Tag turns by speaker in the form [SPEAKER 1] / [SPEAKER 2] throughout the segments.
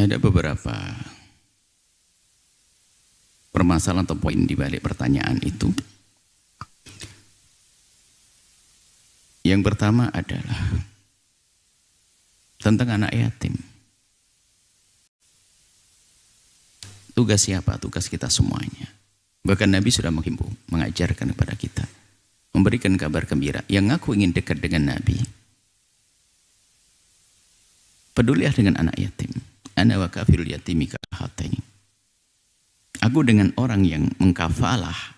[SPEAKER 1] Ada beberapa permasalahan atau poin di balik pertanyaan itu. Yang pertama adalah tentang anak yatim. Tugas siapa? Tugas kita semuanya. Bahkan Nabi sudah menghimbau, mengajarkan kepada kita, memberikan kabar gembira. Yang aku ingin dekat dengan Nabi, pedulilah dengan anak yatim. Ana wa kafirul yatimi kahataini. Aku dengan orang yang mengkafalah.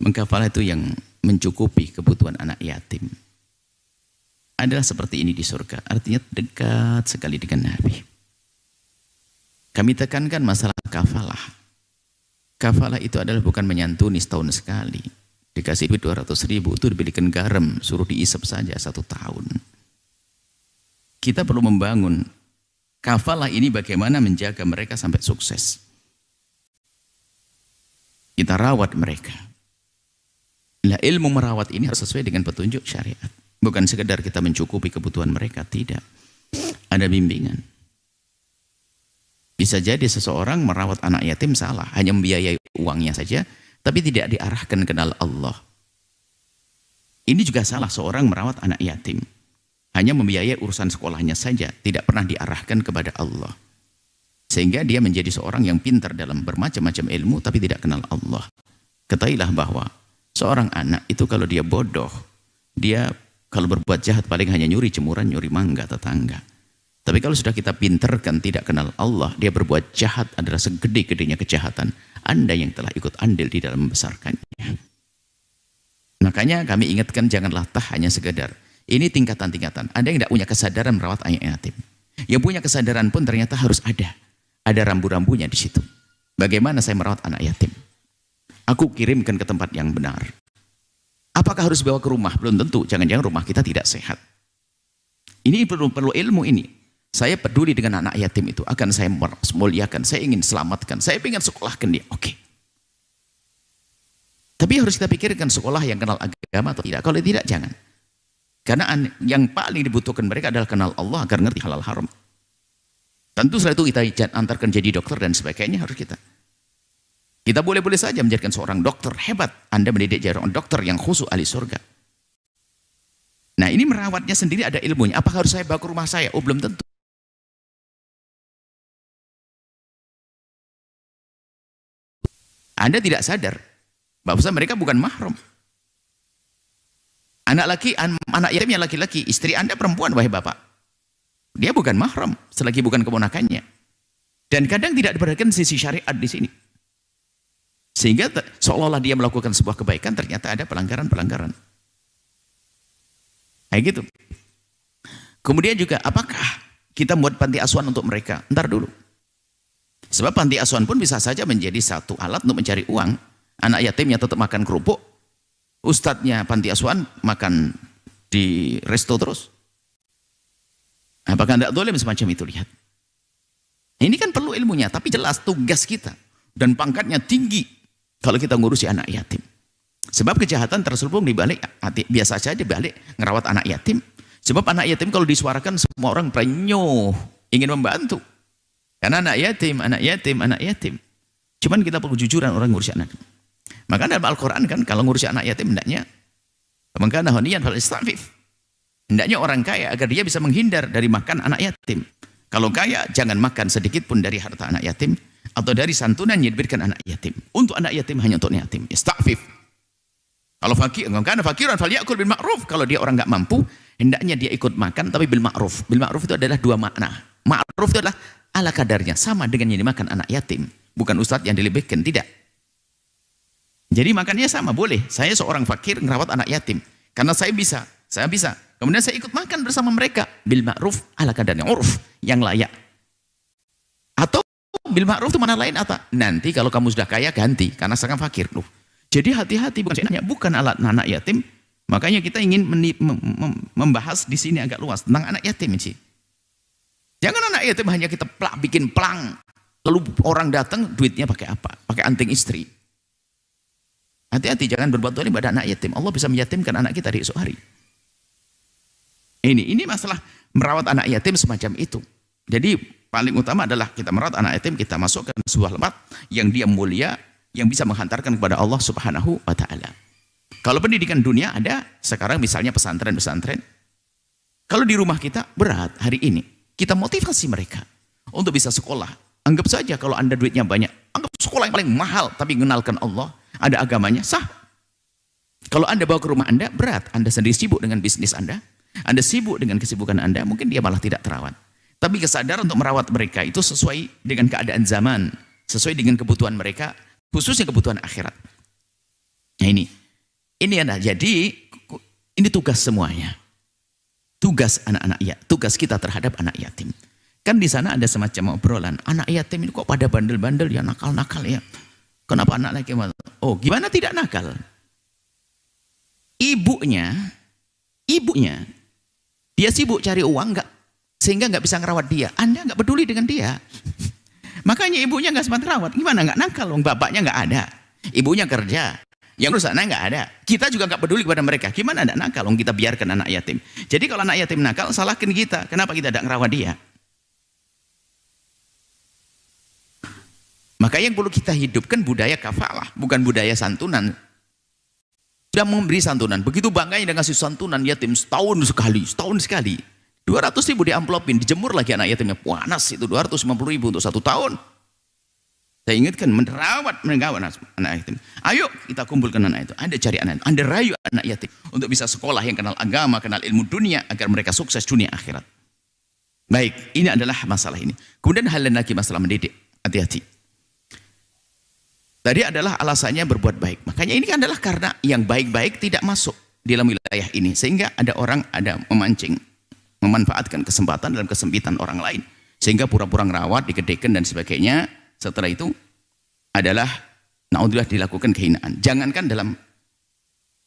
[SPEAKER 1] Mengkafalah itu yang mencukupi kebutuhan anak yatim. Adalah seperti ini di surga. Artinya dekat sekali dengan Nabi. Kami tekankan masalah kafalah. Kafalah itu adalah bukan menyantuni setahun sekali. Dikasih duit 200.000 itu dibelikan garam, suruh diisap saja 1 tahun. Kita perlu membangun kafalah ini bagaimana menjaga mereka sampai sukses. Kita rawat mereka. Nah, ilmu merawat ini harus sesuai dengan petunjuk syariat. Bukan sekedar kita mencukupi kebutuhan mereka, tidak. Ada bimbingan. Bisa jadi seseorang merawat anak yatim salah, hanya membiayai uangnya saja, tapi tidak diarahkan kenal Allah. Ini juga salah seorang merawat anak yatim. Hanya membiayai urusan sekolahnya saja, tidak pernah diarahkan kepada Allah. Sehingga dia menjadi seorang yang pintar dalam bermacam-macam ilmu, tapi tidak kenal Allah. Ketahuilah bahwa seorang anak itu kalau dia bodoh, dia kalau berbuat jahat paling hanya nyuri jemuran, nyuri mangga tetangga. Tapi kalau sudah kita pinterkan tidak kenal Allah, dia berbuat jahat adalah segede-gedenya kejahatan. Anda yang telah ikut andil di dalam membesarkannya. Makanya kami ingatkan janganlah hanya sekedar. Ini tingkatan-tingkatan. Anda yang tidak punya kesadaran merawat anak yatim. Yang punya kesadaran pun ternyata harus ada. Ada rambu-rambunya di situ. Bagaimana saya merawat anak yatim? Aku kirimkan ke tempat yang benar. Apakah harus bawa ke rumah? Belum tentu. Jangan-jangan rumah kita tidak sehat. Ini perlu ilmu ini. Saya peduli dengan anak yatim itu. Akan saya muliakan. Saya ingin selamatkan. Saya ingin sekolahkan dia. Oke. Tapi harus kita pikirkan sekolah yang kenal agama atau tidak. Kalau tidak, jangan. Karena yang paling dibutuhkan mereka adalah kenal Allah agar ngerti halal haram. Tentu setelah itu kita antarkan jadi dokter dan sebagainya harus kita. Kita boleh-boleh saja menjadikan seorang dokter hebat. Anda mendidik seorang dokter yang khusus ahli surga. Nah ini merawatnya sendiri ada ilmunya. Apakah harus saya bawa ke rumah saya? Oh belum tentu. Anda tidak sadar bahwa mereka bukan mahram. Anak yatimnya laki-laki, istri Anda perempuan, wahai bapak. Dia bukan mahram, selagi bukan keponakannya. Dan kadang tidak diperhatikan sisi syariat di sini. Sehingga seolah-olah dia melakukan sebuah kebaikan, ternyata ada pelanggaran-pelanggaran. Kayak gitu. Kemudian juga, apakah kita buat panti asuhan untuk mereka? Ntar dulu. Sebab panti asuhan pun bisa saja menjadi satu alat untuk mencari uang. Anak yatimnya tetap makan kerupuk, ustadznya panti asuhan makan di resto terus. Apakah tidak boleh semacam itu? Lihat. Ini kan perlu ilmunya, tapi jelas tugas kita. Dan pangkatnya tinggi kalau kita ngurusi anak yatim. Sebab kejahatan terselubung di balik, biasa saja di balik ngerawat anak yatim. Sebab anak yatim kalau disuarakan semua orang penyuh, ingin membantu. Karena anak yatim, anak yatim, anak yatim. Cuman kita perlu jujuran orang ngurusi anak. Maka dalam Al-Quran kan kalau ngurusi anak yatim hendaknya mengkana honiyan fal istafif. Hendaknya orang kaya agar dia bisa menghindar dari makan anak yatim. Kalau kaya jangan makan sedikit pun dari harta anak yatim atau dari santunan yang diberikan anak yatim. Untuk anak yatim hanya untuk anak yatim. Istafif. Kalau fakir, karena fakiran fal ya'kul bil ma'ruf. Kalau dia orang enggak mampu, hendaknya dia ikut makan tapi bil ma'ruf. Bil ma'ruf itu adalah dua makna. Ma'ruf itu adalah ala kadarnya, sama dengan yang dimakan anak yatim. Bukan ustadz yang dilebihkan, tidak. Jadi makannya sama, boleh. Saya seorang fakir ngerawat anak yatim. Karena saya bisa. Kemudian saya ikut makan bersama mereka. Bil ma'ruf ala kadarnya, uruf, yang layak. Atau bil ma'ruf itu mana lain apa? Nanti kalau kamu sudah kaya ganti, karena sekarang fakir. Loh. Jadi hati-hati, bukan alat anak yatim. Makanya kita ingin membahas di sini agak luas tentang anak yatim ini. Jangan anak yatim hanya kita bikin plang. Lalu orang datang duitnya pakai apa? Pakai anting istri. Hati-hati jangan berbuat zalim pada anak yatim. Allah bisa menyatimkan anak kita di esok hari. Ini masalah merawat anak yatim semacam itu. Jadi paling utama adalah kita merawat anak yatim, kita masukkan ke sebuah tempat yang dia mulia, yang bisa menghantarkan kepada Allah Subhanahu wa Ta'ala. Kalau pendidikan dunia ada, sekarang misalnya pesantren-pesantren. Kalau di rumah kita berat hari ini, kita motivasi mereka untuk bisa sekolah. Anggap saja kalau Anda duitnya banyak, anggap sekolah yang paling mahal, tapi mengenalkan Allah, ada agamanya, sah. Kalau Anda bawa ke rumah Anda, berat. Anda sendiri sibuk dengan bisnis Anda sibuk dengan kesibukan Anda, mungkin dia malah tidak terawat. Tapi kesadaran untuk merawat mereka itu sesuai dengan keadaan zaman, sesuai dengan kebutuhan mereka, khususnya kebutuhan akhirat. Nah ini adalah, jadi ini tugas semuanya. Tugas anak-anak ya, tugas kita terhadap anak yatim. Kan di sana ada semacam obrolan, anak yatim ini kok pada bandel-bandel ya, nakal-nakal ya. Kenapa anak laki? Oh, gimana tidak nakal? Ibunya, dia sibuk cari uang, sehingga nggak bisa ngerawat dia. Anda nggak peduli dengan dia. Makanya ibunya nggak sempat rawat. Gimana nggak nakal? Bapaknya nggak ada, ibunya kerja, yang urus anak nggak ada. Kita juga nggak peduli kepada mereka. Gimana nggak nakal? Kita biarkan anak yatim. Jadi kalau anak yatim nakal, salahkan kita. Kenapa kita tidak ngerawat dia? Maka yang perlu kita hidupkan budaya kafalah, bukan budaya santunan. Sudah memberi santunan, begitu bangganya dengan kasih santunan yatim setahun sekali. 200.000 di amplopin, dijemur lagi anak yatimnya, panas itu 250.000 untuk 1 tahun. Saya ingatkan, merawat anak yatim. Ayo kita kumpulkan anak itu, Anda cari anak itu, Anda rayu anak yatim untuk bisa sekolah yang kenal agama, kenal ilmu dunia, agar mereka sukses dunia akhirat. Baik, ini adalah masalah ini. Kemudian hal lain lagi, masalah mendidik, hati-hati. Tadi adalah alasannya berbuat baik. Makanya ini adalah karena yang baik-baik tidak masuk di dalam wilayah ini. Sehingga ada orang memancing, memanfaatkan kesempatan dalam kesempitan orang lain. Sehingga pura-pura ngerawat, digedekan dan sebagainya. Setelah itu adalah naudzubillah dilakukan kehinaan. Jangankan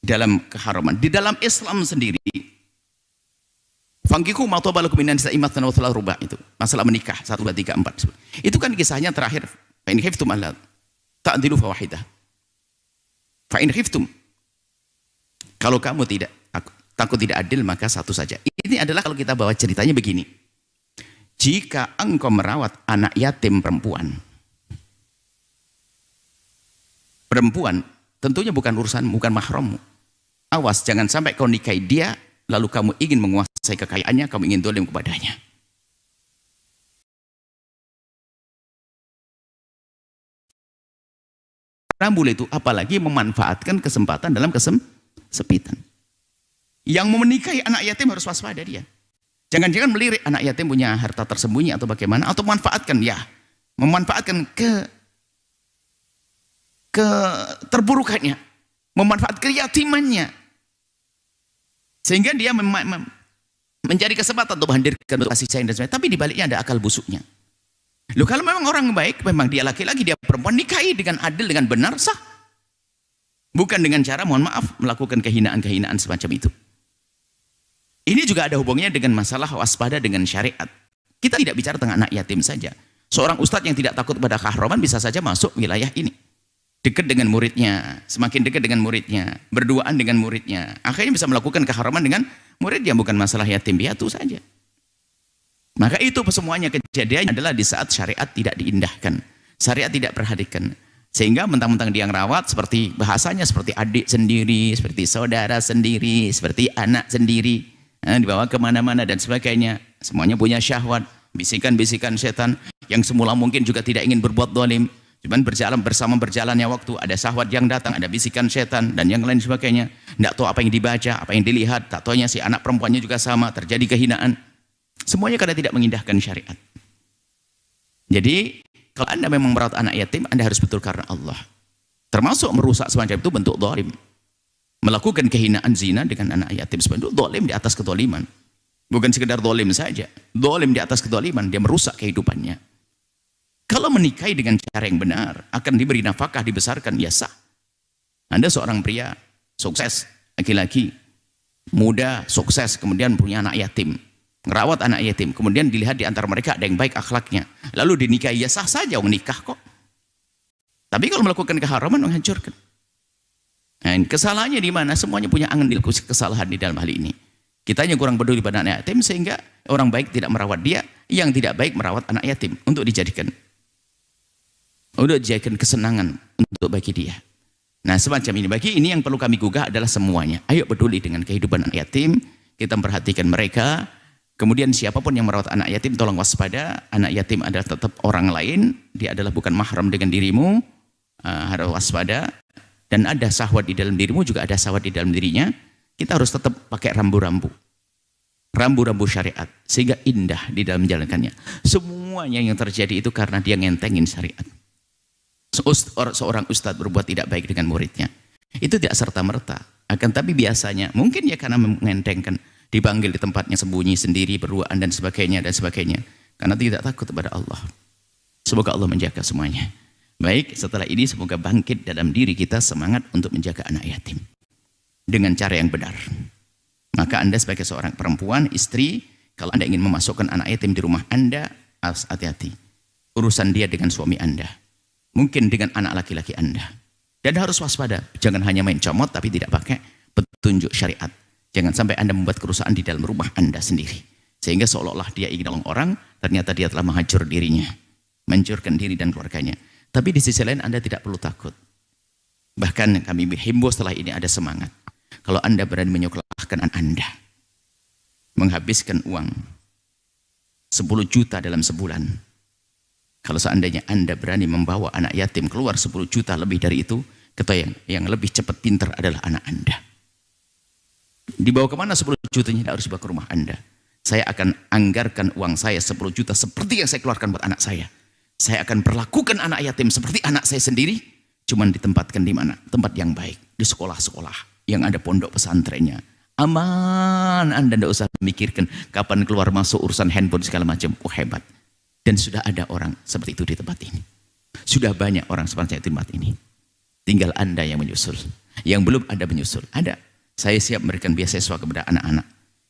[SPEAKER 1] dalam keharaman. Di dalam Islam sendiri, fankihu ma taba lakum minan nisa'i mathna wa thulatha ruba' itu. Masalah menikah 1 2 3 4. Itu kan kisahnya terakhir. Fa in khiftum alla ta'dilu fawahidah. Fa in khiftum. Kalau kamu takut tidak adil, maka satu saja. Ini adalah kalau kita bawa ceritanya begini. Jika engkau merawat anak yatim perempuan tentunya bukan urusan, bukan mahrammu. Awas, jangan sampai kau nikahi dia, lalu kamu ingin menguasai kekayaannya, kamu ingin dolim kepadanya. Rambul itu apalagi memanfaatkan kesempatan dalam kesempitan. Yang menikahi anak yatim harus waspada dia. Jangan-jangan melirik anak yatim punya harta tersembunyi atau bagaimana, atau memanfaatkan ke terburukannya, memanfaatkan keyatimannya, sehingga dia mencari kesempatan untuk menghadirkan kasih sayang dan sebagainya. Tapi di baliknya ada akal busuknya. Loh, kalau memang orang baik, memang dia laki-laki, dia perempuan, nikahi dengan adil, dengan benar, sah. Bukan dengan cara, mohon maaf, melakukan kehinaan-kehinaan semacam itu. Ini juga ada hubungannya dengan masalah waspada dengan syariat. Kita tidak bicara tentang anak yatim saja. Seorang ustadz yang tidak takut pada keharaman bisa saja masuk wilayah ini. Dekat dengan muridnya, semakin dekat dengan muridnya, berduaan dengan muridnya. Akhirnya bisa melakukan keharaman dengan muridnya, bukan masalah yatim piatu saja. Maka itu semuanya kejadian adalah di saat syariat tidak diindahkan. Syariat tidak perhatikan. Sehingga mentang-mentang dia ngerawat, seperti bahasanya seperti adik sendiri, seperti saudara sendiri, seperti anak sendiri. Dibawa kemana-mana dan sebagainya. Semuanya punya syahwat, bisikan-bisikan setan yang semula mungkin juga tidak ingin berbuat zalim. Cuman berjalannya waktu, ada syahwat yang datang, ada bisikan setan dan yang lain sebagainya. Tidak tahu apa yang dibaca, apa yang dilihat. Tak taunya si anak perempuannya juga sama, terjadi kehinaan. Semuanya karena tidak mengindahkan syariat. Jadi kalau Anda memang merawat anak yatim, Anda harus betul karena Allah. Termasuk merusak semacam itu bentuk zalim. Melakukan kehinaan zina dengan anak yatim sebenarnya itu zalim di atas kezaliman. Bukan sekedar zalim saja, zalim di atas kezaliman, dia merusak kehidupannya. Kalau menikahi dengan cara yang benar, akan diberi nafkah, dibesarkan, ya sah. Anda seorang pria sukses, laki-laki muda sukses, kemudian punya anak yatim, ngerawat anak yatim, kemudian dilihat di antara mereka ada yang baik akhlaknya, lalu dinikahi, ya sah saja, menikah kok. Tapi kalau melakukan keharaman, menghancurkan. Nah, kesalahannya di mana? Semuanya punya andil kesalahan di dalam hal ini. Kita hanya kurang peduli pada anak yatim sehingga orang baik tidak merawat dia, yang tidak baik merawat anak yatim untuk dijadikan kesenangan untuk bagi dia. Nah, semacam ini. Bagi ini yang perlu kami gugah adalah semuanya. Ayo peduli dengan kehidupan anak yatim, kita memperhatikan mereka. Kemudian siapapun yang merawat anak yatim, tolong waspada. Anak yatim adalah tetap orang lain, dia adalah bukan mahram dengan dirimu. Harus waspada. Dan ada syahwat di dalam dirimu, juga ada syahwat di dalam dirinya. Kita harus tetap pakai rambu-rambu. Rambu-rambu syariat. Sehingga indah di dalam menjalankannya. Semuanya yang terjadi itu karena dia ngentengin syariat. Seorang ustadz berbuat tidak baik dengan muridnya, itu tidak serta-merta. Akan tapi biasanya, mungkin ya karena mengentengkan, dipanggil di tempatnya sembunyi sendiri, berduaan dan sebagainya, karena tidak takut kepada Allah. Semoga Allah menjaga semuanya. Baik, setelah ini semoga bangkit dalam diri kita semangat untuk menjaga anak yatim. Dengan cara yang benar. Maka Anda sebagai seorang perempuan, istri, kalau Anda ingin memasukkan anak yatim di rumah Anda, harus hati-hati. Urusan dia dengan suami Anda. Mungkin dengan anak laki-laki Anda. Dan harus waspada. Jangan hanya main comot tapi tidak pakai petunjuk syariat. Jangan sampai Anda membuat kerusakan di dalam rumah Anda sendiri. Sehingga seolah-olah dia ingin nolong orang, ternyata dia telah menghancur dirinya. Menghancurkan diri dan keluarganya. Tapi di sisi lain Anda tidak perlu takut. Bahkan kami himbau setelah ini ada semangat. Kalau Anda berani menyekolahkan anak Anda. Menghabiskan uang 10 juta dalam sebulan. Kalau seandainya Anda berani membawa anak yatim keluar 10 juta lebih dari itu, kata yang lebih cepat pintar adalah anak Anda. Dibawa kemana 10 jutanya? Tidak harus dibawa ke rumah Anda. Saya akan anggarkan uang saya 10 juta seperti yang saya keluarkan buat anak saya. Saya akan perlakukan anak yatim seperti anak saya sendiri, cuman ditempatkan di mana? Tempat yang baik, di sekolah-sekolah yang ada pondok pesantrennya. Aman, Anda tidak usah memikirkan kapan keluar masuk urusan handphone segala macam. Oh, hebat. Dan sudah ada orang seperti itu di tempat ini. Sudah banyak orang seperti itu di tempat ini. Tinggal Anda yang menyusul. Yang belum Anda menyusul. Ada. Saya siap memberikan beasiswa kepada anak-anak.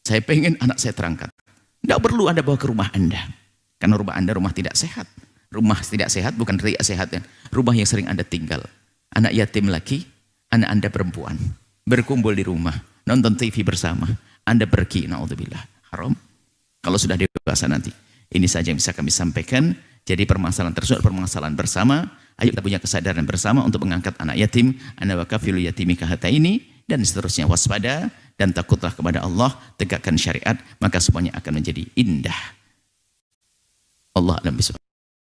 [SPEAKER 1] Saya pengen anak saya terangkat. Tidak perlu Anda bawa ke rumah Anda. Karena rumah Anda rumah tidak sehat. Rumah tidak sehat bukan tidak sehat. Ya. Rumah yang sering Anda tinggal. Anak yatim laki, anak Anda perempuan. Berkumpul di rumah. Nonton TV bersama. Anda pergi. Na'udzubillah. Haram. Kalau sudah dewasa nanti. Ini saja yang bisa kami sampaikan. Jadi permasalahan tersebut permasalahan bersama. Ayo kita punya kesadaran bersama untuk mengangkat anak yatim. Ana wa kafilu yatimi kahataini dan seterusnya. Waspada dan takutlah kepada Allah. Tegakkan syariat, maka semuanya akan menjadi indah. Allah alam bisawab.